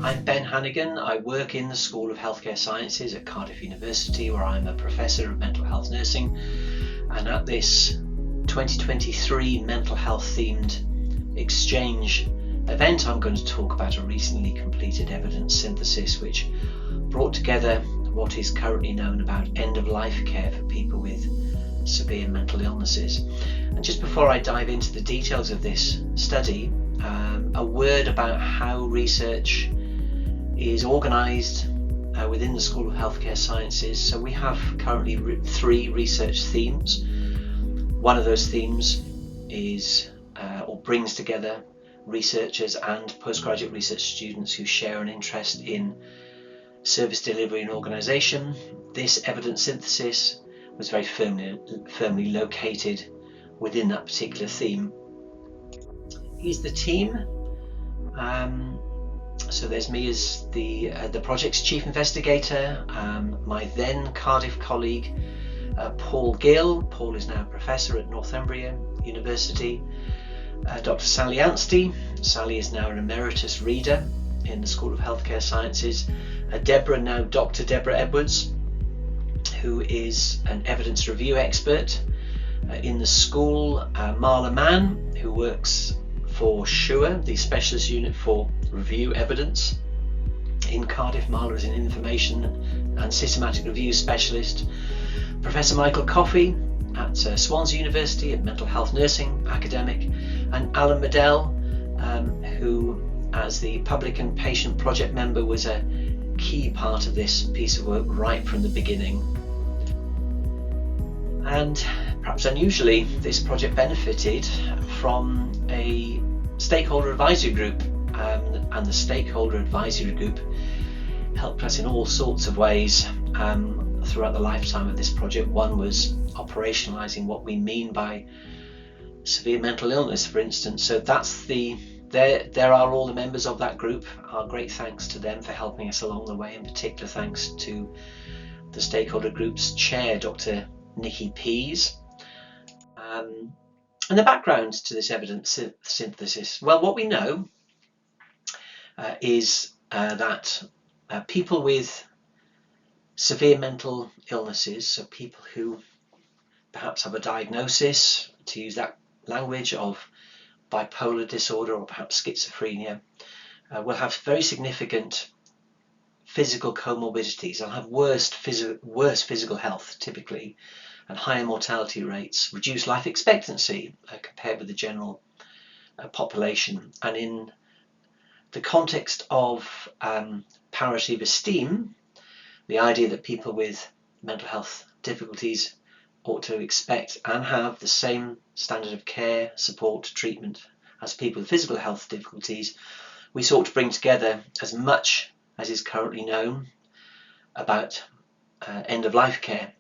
I'm Ben Hannigan. I work in the School of Healthcare Sciences at Cardiff University, where I'm a Professor of Mental Health Nursing. And at this 2023 mental health themed exchange event, I'm going to talk about a recently completed evidence synthesis which brought together what is currently known about end-of-life care for people with severe mental illnesses. And just before I dive into the details of this study, a word about how research is organised within the School of Healthcare Sciences. So we have currently 3 research themes. One of those themes is or brings together researchers and postgraduate research students who share an interest in service delivery and organisation. This evidence synthesis was very firmly located within that particular theme. Here's the team. So there's me as the project's chief investigator, my then Cardiff colleague Paul Gill. Paul is now a professor at Northumbria University. Dr. Sally Anstey. Sally is now an emeritus reader in the School of Healthcare Sciences. Dr. Deborah Edwards, who is an evidence review expert in the school. Marla Mann, who works for SURE, the Specialist Unit for Review Evidence in Cardiff. Marla is an information and systematic review specialist. Professor Michael Coffey at Swansea University, a mental health nursing academic, and Alan Medell, who as the public and patient project member was a key part of this piece of work right from the beginning. And perhaps unusually, this project benefited from a stakeholder advisory group, and the stakeholder advisory group helped us in all sorts of ways throughout the lifetime of this project. One was operationalizing what we mean by severe mental illness, for instance. So that's there are all the members of that group. Our great thanks to them for helping us along the way. In particular, thanks to the stakeholder group's chair, Dr. Nikki Pease. And the background to this evidence synthesis. Well, what we know is that people with severe mental illnesses, so people who perhaps have a diagnosis, to use that language, of bipolar disorder or perhaps schizophrenia, will have very significant physical comorbidities. They'll have worse physical health typically, and higher mortality rates, reduced life expectancy compared with the general population. And in the context of parity of esteem, the idea that people with mental health difficulties ought to expect and have the same standard of care, support, treatment as people with physical health difficulties, we sought to bring together as much as is currently known about end-of-life care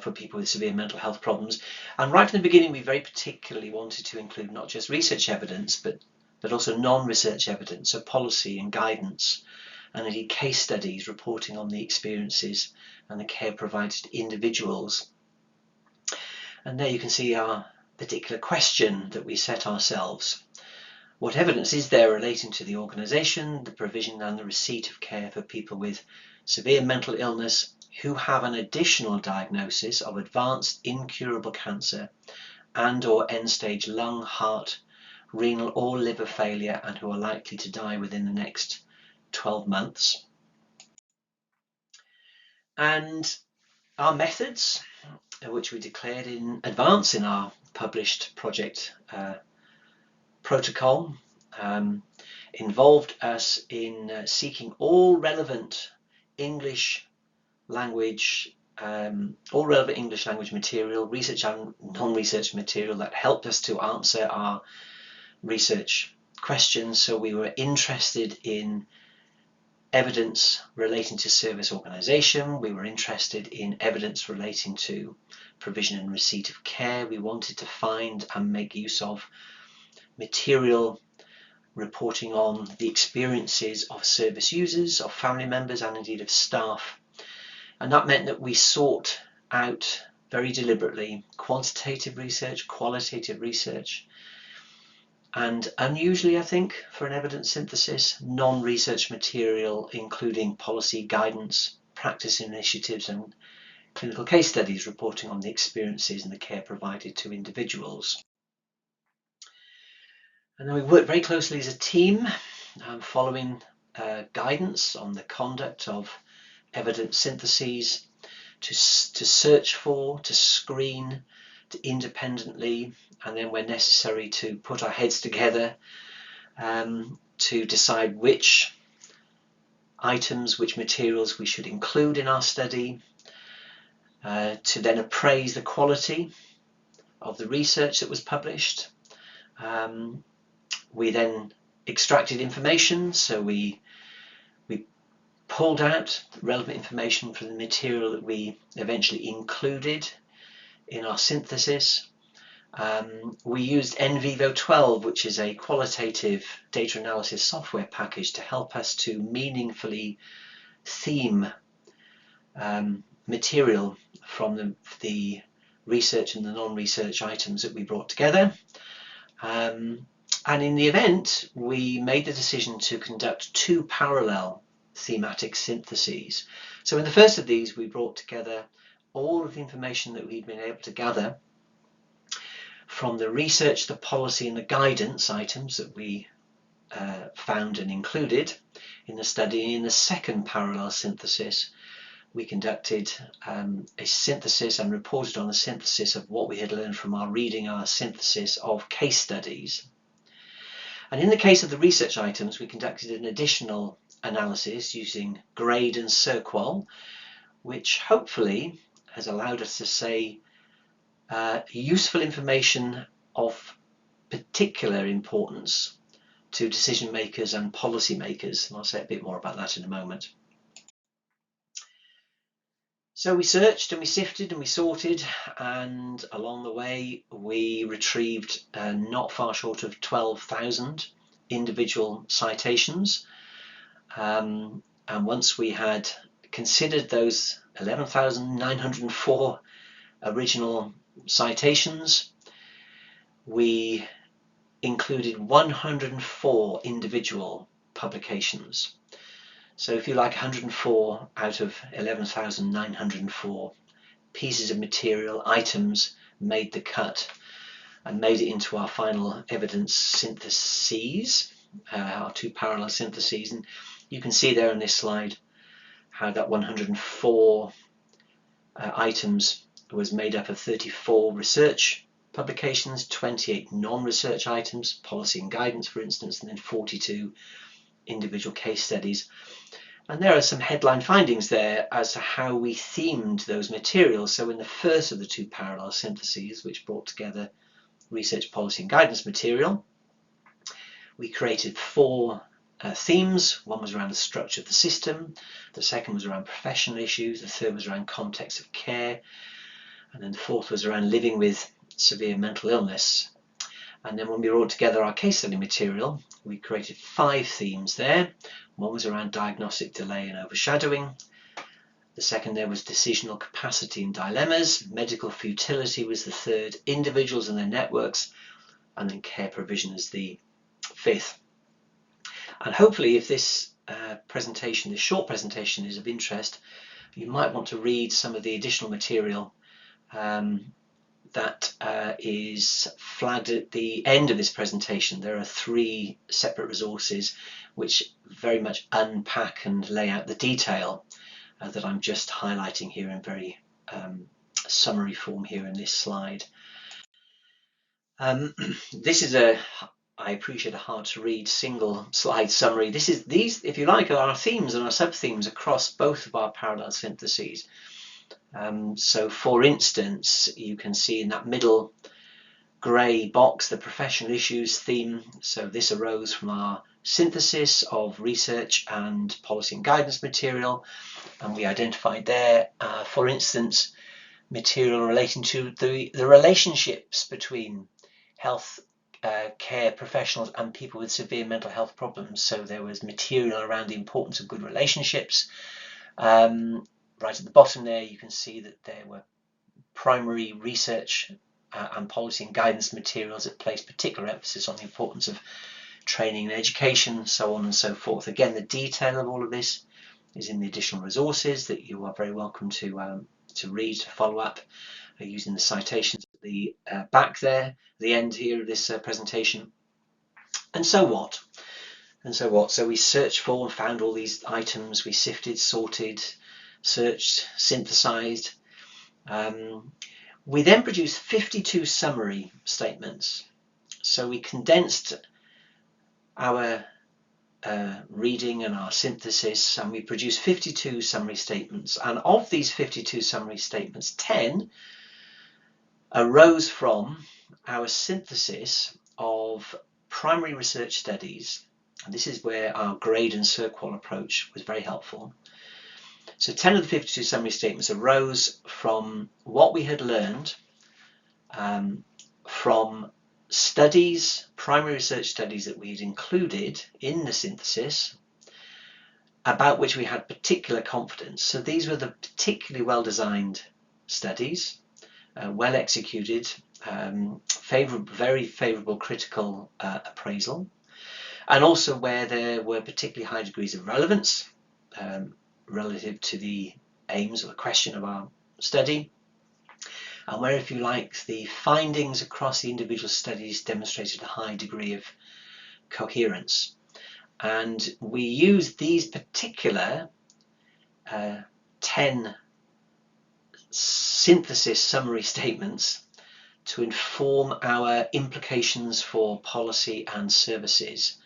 for people with severe mental health problems. And right from the beginning, we very particularly wanted to include not just research evidence, but also non-research evidence, so policy and guidance, and indeed case studies reporting on the experiences and the care provided to individuals. And there you can see our particular question that we set ourselves. What evidence is there relating to the organisation, the provision and the receipt of care for people with severe mental illness who have an additional diagnosis of advanced incurable cancer and or end-stage lung, heart, renal or liver failure, and who are likely to die within the next 12 months? And our methods, which we declared in advance in our published project protocol, involved us in seeking all relevant English language material, research and non-research material that helped us to answer our research questions. So we were interested in evidence relating to service organisation. We were interested in evidence relating to provision and receipt of care. We wanted to find and make use of material reporting on the experiences of service users, of family members, and indeed of staff. And that meant that we sought out very deliberately quantitative research, qualitative research, and unusually, I think, for an evidence synthesis, non-research material including policy guidance, practice initiatives and clinical case studies reporting on the experiences and the care provided to individuals. And then we worked very closely as a team, following guidance on the conduct of evidence syntheses, to search for, to screen, to independently, and then when necessary to put our heads together to decide which items, which materials we should include in our study, to then appraise the quality of the research that was published. We then extracted information, so we pulled out relevant information from the material that we eventually included in our synthesis. We used NVivo 12, which is a qualitative data analysis software package to help us to meaningfully theme material from the research and the non-research items that we brought together. And in the event, we made the decision to conduct 2 parallel thematic syntheses. So in the first of these, we brought together all of the information that we'd been able to gather from the research, the policy and the guidance items that we found and included in the study. In the second parallel synthesis, we conducted a synthesis and reported on a synthesis of what we had learned from our reading, our synthesis of case studies. And in the case of the research items, we conducted an additional analysis using GRADE and CIRQUAL, which hopefully has allowed us to say useful information of particular importance to decision makers and policy makers. And I'll say a bit more about that in a moment. So we searched and we sifted and we sorted, and along the way we retrieved not far short of 12,000 individual citations. And once we had considered those 11,904 original citations, we included 104 individual publications. So if you like, 104 out of 11,904 pieces of material, items, made the cut and made it into our final evidence syntheses, our 2 parallel syntheses. And you can see there on this slide how that 104 items was made up of 34 research publications, 28 non-research items, policy and guidance for instance, and then 42 individual case studies. And there are some headline findings there as to how we themed those materials. So in the first of the 2 parallel syntheses, which brought together research, policy and guidance material, we created 4 themes. One was around the structure of the system, the second was around professional issues, the third was around context of care, and then the fourth was around living with severe mental illness. And then when we brought together our case study material, we created 5 themes there. One was around diagnostic delay and overshadowing. The second there was decisional capacity and dilemmas. Medical futility was the third. Individuals and their networks. And then care provision as the 5th. And hopefully if this presentation, this short presentation, is of interest, you might want to read some of the additional material that is flagged at the end of this presentation. There are 3 separate resources which very much unpack and lay out the detail that I'm just highlighting here in very summary form here in this slide. This is I appreciate a hard to read single slide summary. These, if you like, are our themes and our sub-themes across both of our parallel syntheses. So for instance, you can see in that middle grey box the professional issues theme. So this arose from our synthesis of research and policy and guidance material, and we identified there, for instance, material relating to the relationships between health care professionals and people with severe mental health problems. So there was material around the importance of good relationships. Right at the bottom there, you can see that there were primary research and policy and guidance materials that place particular emphasis on the importance of training and education, so on and so forth. Again, the detail of all of this is in the additional resources that you are very welcome to read, to follow up using the citations at the back there, the end here of this presentation. And so what? So we searched for and found all these items. We sifted, sorted, searched, synthesized. We then produced 52 summary statements. So we condensed our reading and our synthesis, and we produced 52 summary statements. And of these 52 summary statements, 10 arose from our synthesis of primary research studies. And this is where our grade and cert-qual approach was very helpful. So 10 of the 52 summary statements arose from what we had learned from studies, primary research studies that we had included in the synthesis, about which we had particular confidence. So these were the particularly well-designed studies, well executed, very favourable critical appraisal, and also where there were particularly high degrees of relevance relative to the aims or the question of our study, and where, if you like, the findings across the individual studies demonstrated a high degree of coherence. And we used these particular 10 synthesis summary statements to inform our implications for policy and services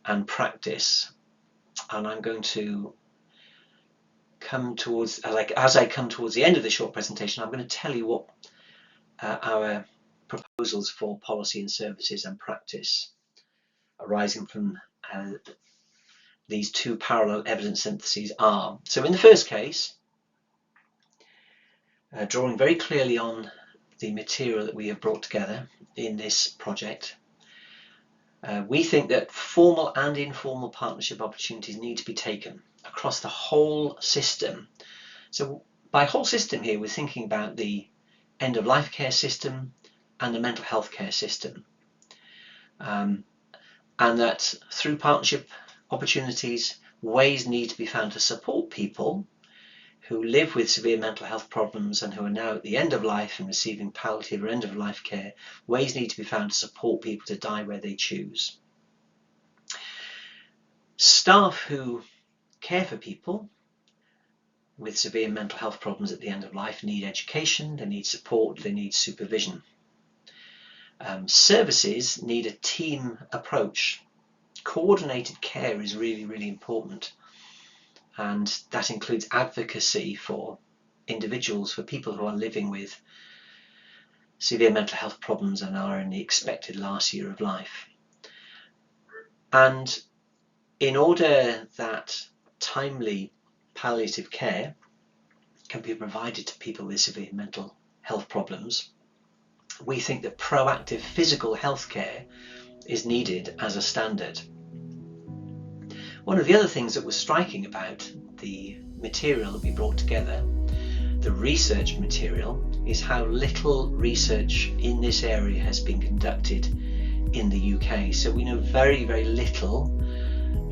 and practice. And I'm going to come towards, as I come towards the end of the short presentation, I'm going to tell you what our proposals for policy and services and practice arising from these two parallel evidence syntheses are. So in the first case, drawing very clearly on the material that we have brought together in this project, we think that formal and informal partnership opportunities need to be taken across the whole system. So by whole system here, we're thinking about the end-of-life care system and the mental health care system. And that through partnership opportunities, ways need to be found to support people who live with severe mental health problems and who are now at the end of life and receiving palliative or end-of-life care. Ways need to be found to support people to die where they choose. Staff who care for people with severe mental health problems at the end of life need education, they need support, they need supervision. Services need a team approach. Coordinated care is really, really important. And that includes advocacy for individuals, for people who are living with severe mental health problems and are in the expected last year of life. And in order that timely palliative care can be provided to people with severe mental health problems, we think that proactive physical health care is needed as a standard. One of the other things that was striking about the material that we brought together, the research material, is how little research in this area has been conducted in the UK. So we know very, very little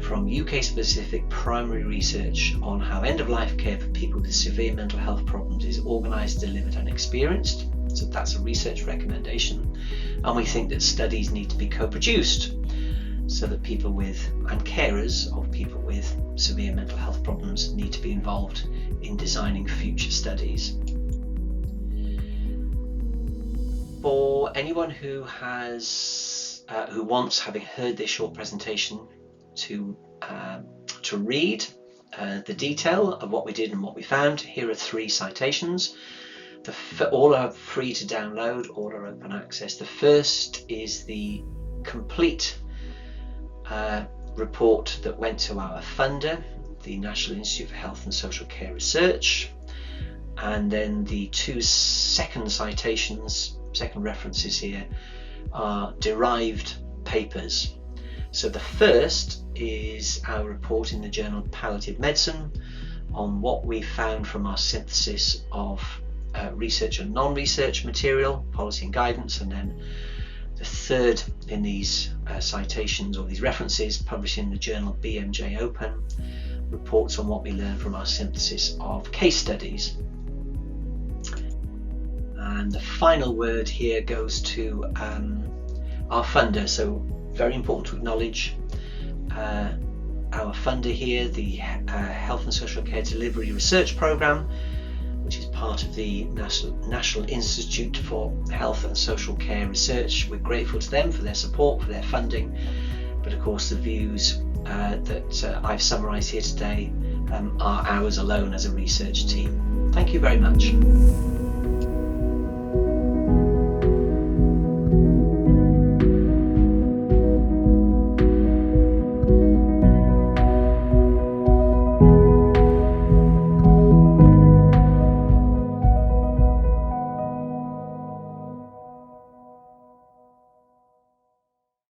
from UK-specific primary research on how end-of-life care for people with severe mental health problems is organised, delivered and experienced. So that's a research recommendation. And we think that studies need to be co-produced so that people with, and carers of people with severe mental health problems need to be involved in designing future studies. For anyone who wants, having heard this short presentation, to read the detail of what we did and what we found, here are 3 citations. All are free to download, all are open access. The first is the complete report that went to our funder, the National Institute for Health and Social Care Research, and then the 2 second references here are derived papers. So the first is our report in the journal Palliative Medicine on what we found from our synthesis of research and non-research material, policy and guidance, and then the third in these citations or these references published in the journal BMJ Open, reports on what we learn from our synthesis of case studies. And the final word here goes to our funder. So very important to acknowledge our funder here, the Health and Social Care Delivery Research Programme, which is part of the National Institute for Health and Social Care Research. We're grateful to them for their support, for their funding, but of course the views that I've summarised here today are ours alone as a research team. Thank you very much.